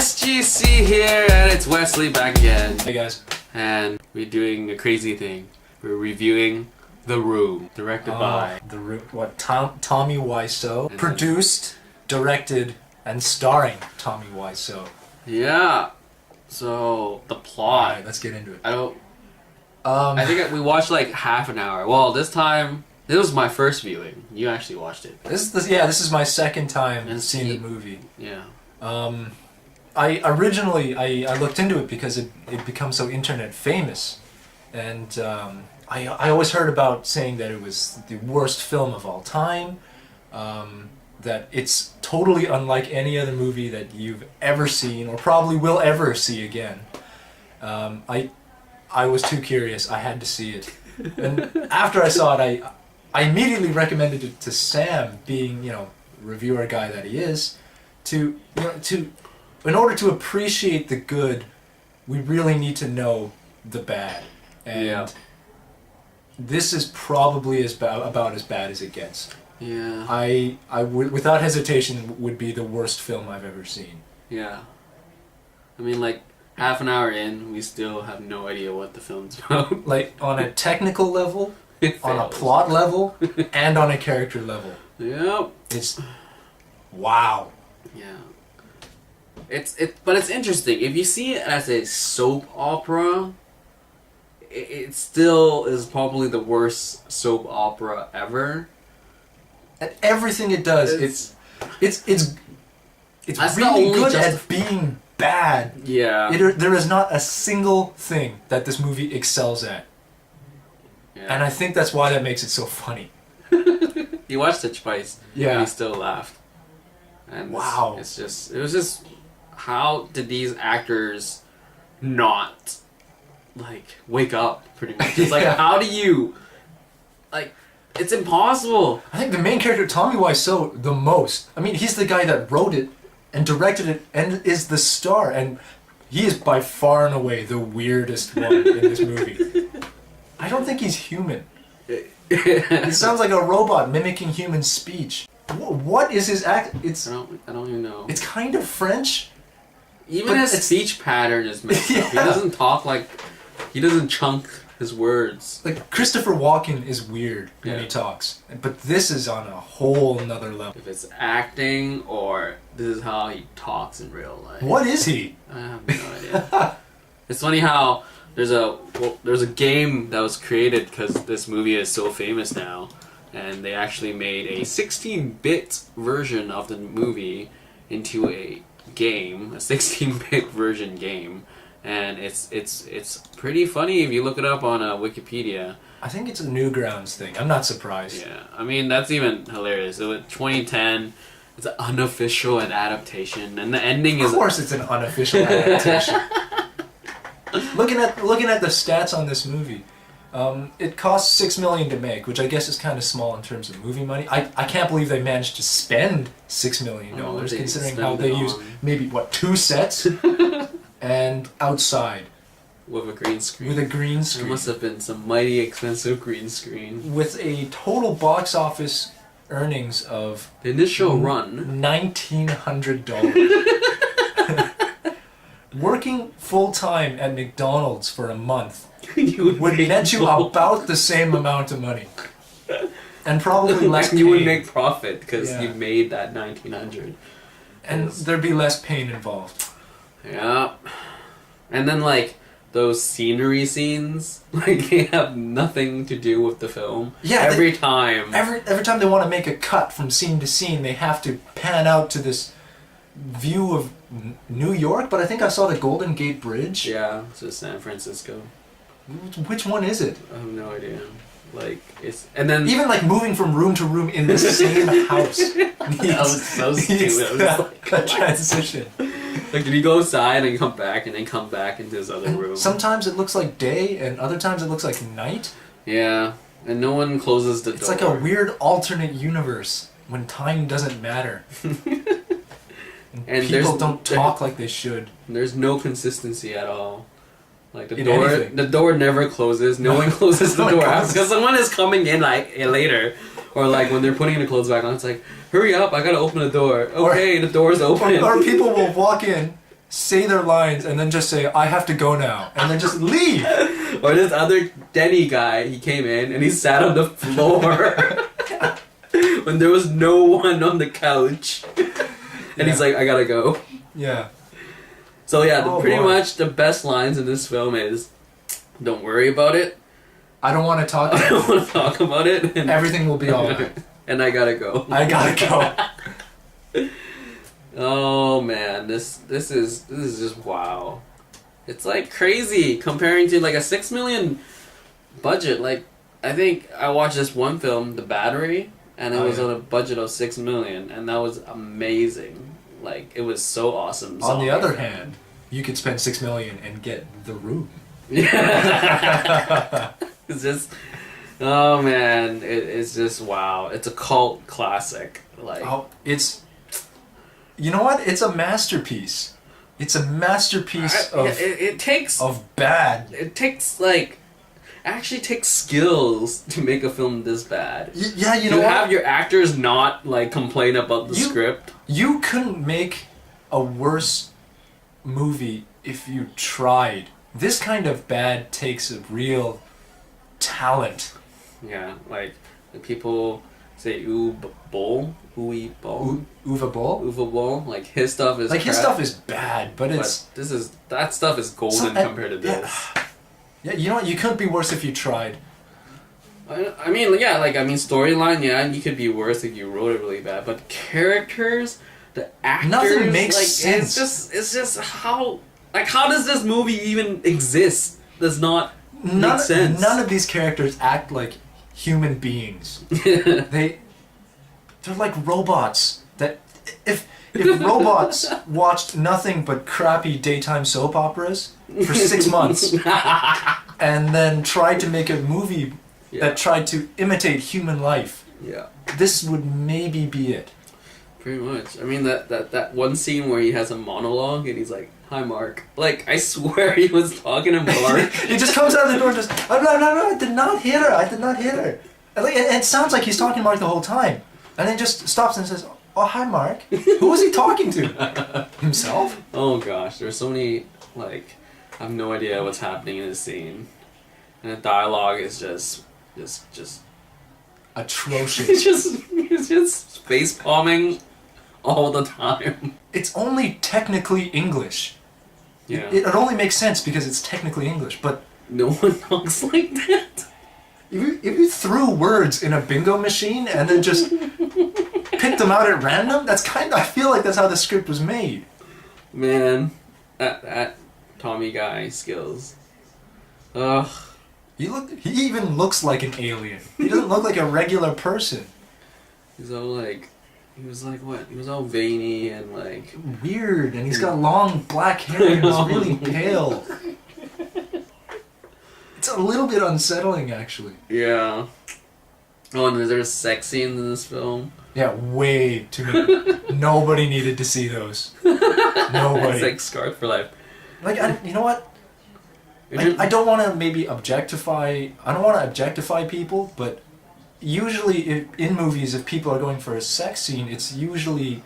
SGC here, and it's Wesley back again. Hey guys. And we're doing a crazy thing. We're reviewing The Room, directed by... The Room, Tommy Wiseau. Produced, directed, and starring Tommy Wiseau. Yeah. So, the plot. Alright, let's get into it. I think we watched like half an hour. Well, this time, this was my first viewing. You actually watched it. This is my second time seeing the movie. Yeah. I originally looked into it because it become so internet famous, and I always heard about saying that it was the worst film of all time, that it's totally unlike any other movie that you've ever seen or probably will ever see again. I was too curious. I had to see it, and after I saw it, I immediately recommended it to Sam, being reviewer guy that he is, in order to appreciate the good, we really need to know the bad. And this is probably about as bad as it gets. Yeah. I would, without hesitation, would be the worst film I've ever seen. Yeah. I mean, like, half an hour in, we still have no idea what the film's about. Like, on a technical level, on a plot level, and on a character level. Yep. It's... wow. Yeah. But it's interesting. If you see it as a soap opera, it still is probably the worst soap opera ever. And everything it does, it's really good at being bad. Yeah. There is not a single thing that this movie excels at. Yeah. And I think that's why that makes it so funny. You watched it twice. Yeah. And you still laughed. And wow. It was just, how did these actors not, like, wake up, pretty much? It's like, how do you, like, it's impossible. I think the main character, Tommy Wiseau, the most. I mean, he's the guy that wrote it and directed it and is the star, and he is by far and away the weirdest one in this movie. I don't think he's human. He sounds like a robot mimicking human speech. What is his act? I don't even know. It's kind of French. Even his speech pattern is messed up. He doesn't talk like... He doesn't chunk his words. Like, Christopher Walken is weird when he talks. But this is on a whole nother level. If it's acting or this is how he talks in real life. What is he? I have no idea. It's funny how there's a game that was created because this movie is so famous now. And they actually made a 16-bit version of the movie into a game, a 16-bit version game, and it's pretty funny if you look it up on Wikipedia. I think it's a Newgrounds thing. I'm not surprised. Yeah, I mean that's even hilarious. So 2010, it's an unofficial adaptation, and the ending is... Of course, it's an unofficial adaptation. Looking at the stats on this movie. It cost $6 million to make, which I guess is kind of small in terms of movie money. I can't believe they managed to spend $6 million, considering how they use maybe, 2 sets? And outside. With a green screen. With a green screen. There must have been some mighty expensive green screen. With a total box office earnings of... The initial run. $1,900. Working full-time at McDonald's for a month would net you about the same amount of money, and probably less. You would make profit because you made that $1,900, and there'd be less pain involved. Yeah, and then like those scenery scenes, like they have nothing to do with the film. Yeah, every time they want to make a cut from scene to scene, they have to pan out to this view of New York, but I think I saw the Golden Gate Bridge. Yeah, so San Francisco. Which one is it? I have no idea. Like it's and then even like moving from room to room in the same house. That was so stupid. That transition. Like, did he go outside and come back and then come back into his other room? Sometimes it looks like day, and other times it looks like night. Yeah, and no one closes the door. It's like a weird alternate universe when time doesn't matter. And people don't talk like they should. There's no consistency at all. Like the door never closes. No one closes the door because someone is coming in like later, or like when they're putting the clothes back on. It's like, hurry up! I gotta open the door. Okay, the door's open. Or people will walk in say their lines, and then just say, I have to go now, and then just leave. Or this other Denny guy, he came in and he sat on the floor when there was no one on the couch. And he's like, I gotta go. Yeah. So yeah, pretty boy. much the best lines in this film is, don't worry about it. I don't want to talk I don't want to talk about it. And everything will be alright. And I gotta go. I gotta go. Oh man, this is just wow. It's like crazy comparing to like a $6 million budget. Like I think I watched this one film, The Battery, and it was on a budget of $6 million, and that was amazing. Like it was so awesome. On the other hand, you could spend $6 million and get The Room. Yeah. It's just, oh man, it's just wow. It's a cult classic. Like it's, you know what? It's a masterpiece. It's a masterpiece it takes bad. It takes actually takes skills to make a film this bad. Yeah, you know what? Have your actors not like complain about the script. You couldn't make a worse movie if you tried. This kind of bad takes a real talent. Yeah, like the people say Uwe Boll. Uwe Boll? Like his stuff is like crap, his stuff is bad, but it's that stuff is golden compared to this. Yeah, you know what? You couldn't be worse if you tried. I mean, storyline, yeah, you could be worse if you wrote it really bad, but characters, the actors, nothing makes sense. It's just how does this movie even exist? Does not make sense. None of these characters act like human beings. They're like robots. That if robots watched nothing but crappy daytime soap operas for 6 months and then tried to make a movie that tried to imitate human life, this would maybe be it. Pretty much. I mean, that one scene where he has a monologue and he's like, "Hi, Mark." Like, I swear he was talking to Mark. He just comes out of the door and just, no, I did not hit her. And it sounds like he's talking to Mark the whole time. And then just stops and says, "Oh, hi, Mark." Who was he talking to? Himself? Oh gosh, there's so many, I have no idea what's happening in this scene. And the dialogue is just atrocious. It's just face palming all the time. It's only technically English. Yeah. It only makes sense because it's technically English, but no one talks like that. If you threw words in a bingo machine and then just picked them out at random, I feel like that's how the script was made. Man, that Tommy guy skills. Ugh. He even looks like an alien. He doesn't look like a regular person. He's all he was what? He was all veiny and weird, and he's got long black hair and he's really pale. It's a little bit unsettling, actually. Yeah. Oh, and there's sex scenes in this film. Yeah, way too many. Nobody needed to see those. Nobody. It's like scarred for life. You know what? I don't want to maybe objectify. I don't want to objectify people, but usually in movies, if people are going for a sex scene, it's usually,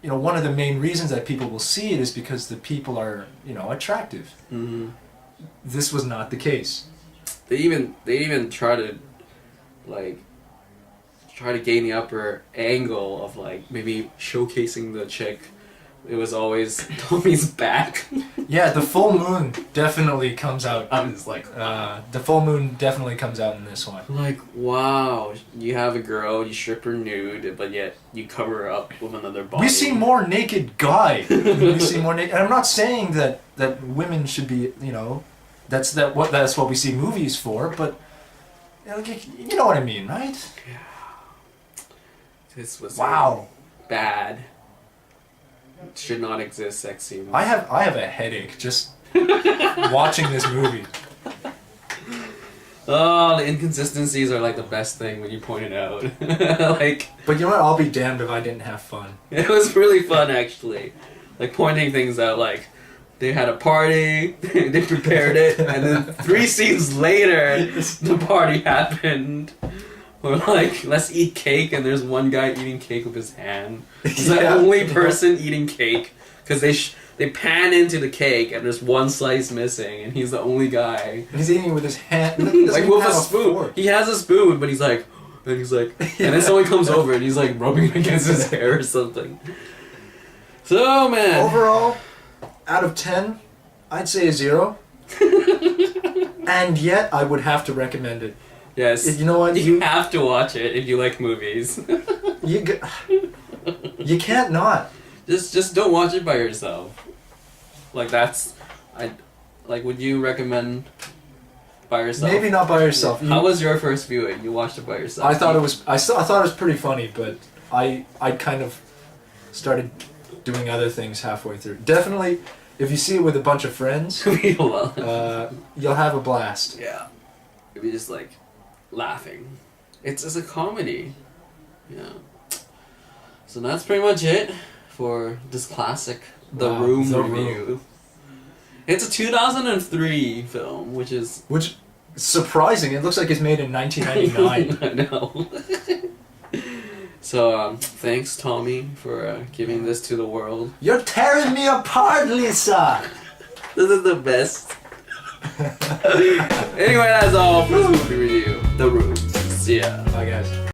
one of the main reasons that people will see it is because the people are, attractive. Mm-hmm. This was not the case. They even try to gain the upper angle of maybe showcasing the chick. It was always Tommy's back. Yeah, the full moon definitely comes out. I'm just the full moon definitely comes out in this one. Wow, you have a girl, you strip her nude, but yet you cover her up with another body. We see more naked guy. We see more naked. And I'm not saying that women should be, that's what we see movies for, but you know what I mean, right? Yeah. This was bad. Should not exist sex scenes. I have a headache just watching this movie. Oh, the inconsistencies are the best thing when you point it out. But you know what? I'll be damned if I didn't have fun. It was really fun, actually. Pointing things out, they had a party, they prepared it, and then 3 scenes later, the party happened. Or let's eat cake, and there's one guy eating cake with his hand. He's the only person eating cake. because they pan into the cake and there's one slice missing and he's the only guy. And he's eating it with his hand, like with a spoon. He has a spoon, but he's like, and then someone comes over and he's like rubbing it against his hair or something. So man, overall, out of 10, I'd say a 0. And yet, I would have to recommend it. Yes. You know what? You have to watch it if you like movies. You can't not. Just don't watch it by yourself. Like would you recommend by yourself? Maybe not by yourself. How was your first viewing? You watched it by yourself. I thought it was pretty funny, but I kind of started doing other things halfway through. Definitely, if you see it with a bunch of friends, you'll have a blast. Yeah. If you're just like laughing. It's a comedy. Yeah. So that's pretty much it for this classic The Room review. It's a 2003 film, which is surprising. It looks like it's made in 1999. I know. So thanks, Tommy, for giving this to the world. You're tearing me apart, Lisa. This is the best. Anyway, that's all for this movie review. The Room. See ya. Bye, guys.